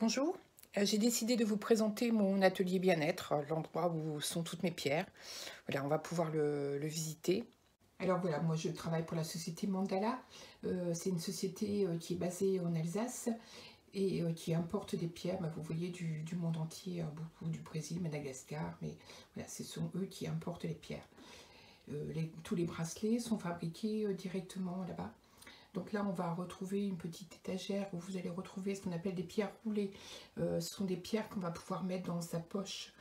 Bonjour, j'ai décidé de vous présenter mon atelier bien-être, l'endroit où sont toutes mes pierres. Voilà, on va pouvoir le visiter. Alors voilà, moi je travaille pour la société Mandala. C'est une société qui est basée en Alsace et qui importe des pierres, bah, vous voyez, du monde entier, beaucoup du Brésil, Madagascar, mais voilà, ce sont eux qui importent les pierres. Tous les bracelets sont fabriqués directement là-bas. Donc là, on va retrouver une petite étagère où vous allez retrouver ce qu'on appelle des pierres roulées. Ce sont des pierres qu'on va pouvoir mettre dans sa poche,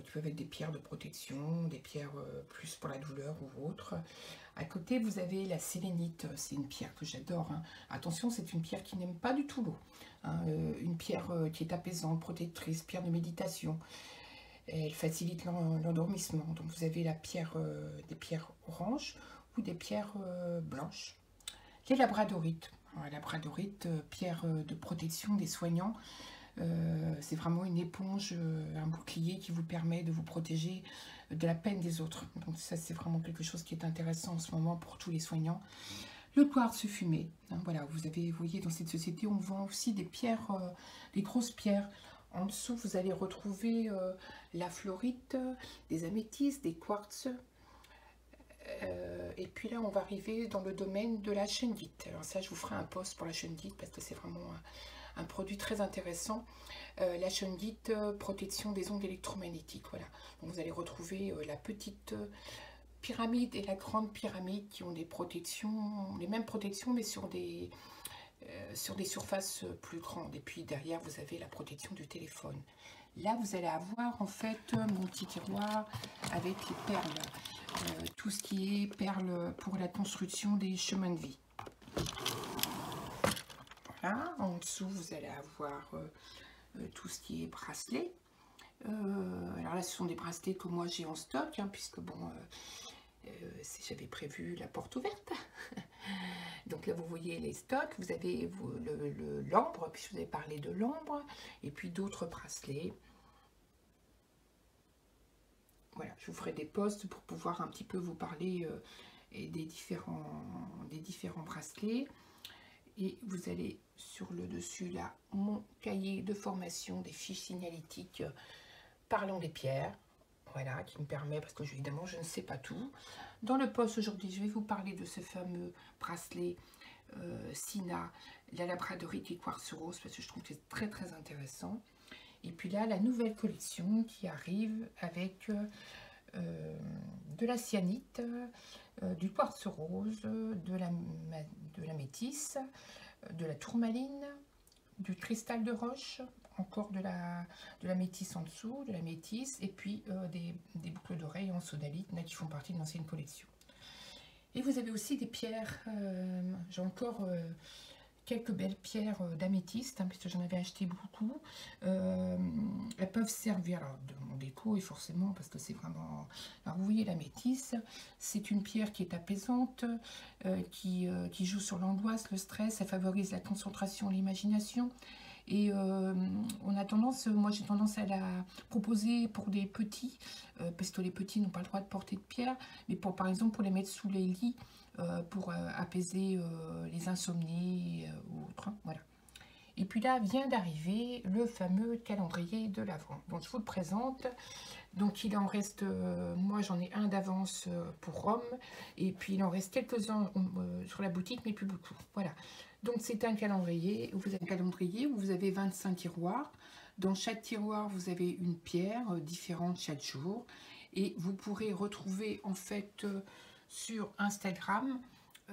qui peuvent être des pierres de protection, des pierres plus pour la douleur ou autre. À côté, vous avez la sélénite. C'est une pierre que j'adore, hein. Attention, c'est une pierre qui n'aime pas du tout l'eau, hein. Une pierre qui est apaisante, protectrice, pierre de méditation. Elle facilite l'endormissement. Donc vous avez des pierres oranges ou des pierres blanches. Les labradorites. Alors, la labradorite, pierre de protection des soignants. C'est vraiment une éponge, un bouclier qui vous permet de vous protéger de la peine des autres. Donc ça, c'est vraiment quelque chose qui est intéressant en ce moment pour tous les soignants. Le quartz fumé. Hein, voilà, vous voyez, dans cette société, on vend aussi des pierres, des grosses pierres. En dessous, vous allez retrouver la fluorite, des améthystes, des quartz. Et puis là, on va arriver dans le domaine de la chaînedite. Alors ça, je vous ferai un post pour la chaînedite parce que c'est vraiment un produit très intéressant. La chaînedite, protection des ondes électromagnétiques. Voilà. Donc vous allez retrouver la petite pyramide et la grande pyramide qui ont des protections, les mêmes protections, mais sur des surfaces plus grandes. Et puis derrière, vous avez la protection du téléphone. Là, vous allez avoir en fait mon petit tiroir avec les perles. Tout ce qui est perles pour la construction des chemins de vie. Voilà, en dessous, vous allez avoir tout ce qui est bracelet. Alors là, ce sont des bracelets que moi j'ai en stock, hein, puisque bon, j'avais prévu la porte ouverte. Donc là, vous voyez les stocks, vous avez l'ambre, puis je vous ai parlé de l'ambre, et puis d'autres bracelets. Voilà, je vous ferai des posts pour pouvoir un petit peu vous parler des différents bracelets. Et vous allez sur le dessus là, mon cahier de formation des fiches signalétiques parlant des pierres. Voilà, qui me permet, parce que évidemment je ne sais pas tout. Dans le post aujourd'hui, je vais vous parler de ce fameux bracelet Sina, la labradorite et quartz rose, parce que je trouve que c'est très très intéressant. Et puis là, la nouvelle collection qui arrive avec de la cyanite, du quartz rose, de la métisse, de la tourmaline, du cristal de roche, encore de la métisse en dessous, de la métisse, et puis des boucles d'oreilles en sodalite qui font partie de l'ancienne collection. Et vous avez aussi des pierres, j'ai encore quelques belles pierres d'améthyste, hein, puisque j'en avais acheté beaucoup. Elles peuvent servir alors, de mon déco, et forcément, parce que c'est vraiment... Alors vous voyez, l'améthyste, c'est une pierre qui est apaisante, qui joue sur l'angoisse, le stress, elle favorise la concentration, l'imagination. Et on a tendance, moi j'ai tendance à la proposer pour des petits, parce que les petits n'ont pas le droit de porter de pierre, mais par exemple pour les mettre sous les lits, pour apaiser les insomnies ou autres, hein, voilà. Et puis là vient d'arriver le fameux calendrier de l'Avent. Donc je vous le présente. Donc il en reste, moi j'en ai un d'avance pour Rome, et puis il en reste quelques-uns sur la boutique, mais plus beaucoup. Voilà. Donc c'est un calendrier, vous avez un calendrier où vous avez 25 tiroirs. Dans chaque tiroir, vous avez une pierre différente chaque jour. Et vous pourrez retrouver en fait sur Instagram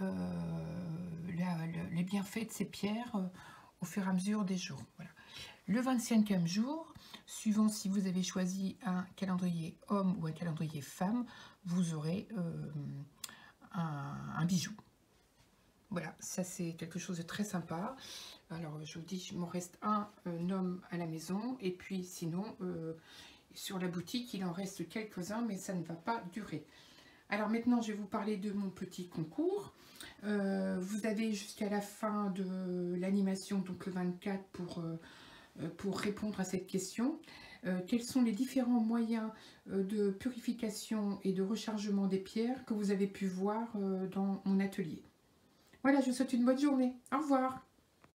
les bienfaits de ces pierres au fur et à mesure des jours. Voilà. Le 25e jour, suivant si vous avez choisi un calendrier homme ou un calendrier femme, vous aurez un bijou. Voilà, ça c'est quelque chose de très sympa. Alors je vous dis, il m'en reste un homme à la maison, et puis sinon sur la boutique il en reste quelques-uns, mais ça ne va pas durer. Alors maintenant je vais vous parler de mon petit concours. Vous avez jusqu'à la fin de l'animation, donc le 24, pour répondre à cette question. Quels sont les différents moyens de purification et de rechargement des pierres que vous avez pu voir dans mon atelier? Voilà, je vous souhaite une bonne journée. Au revoir.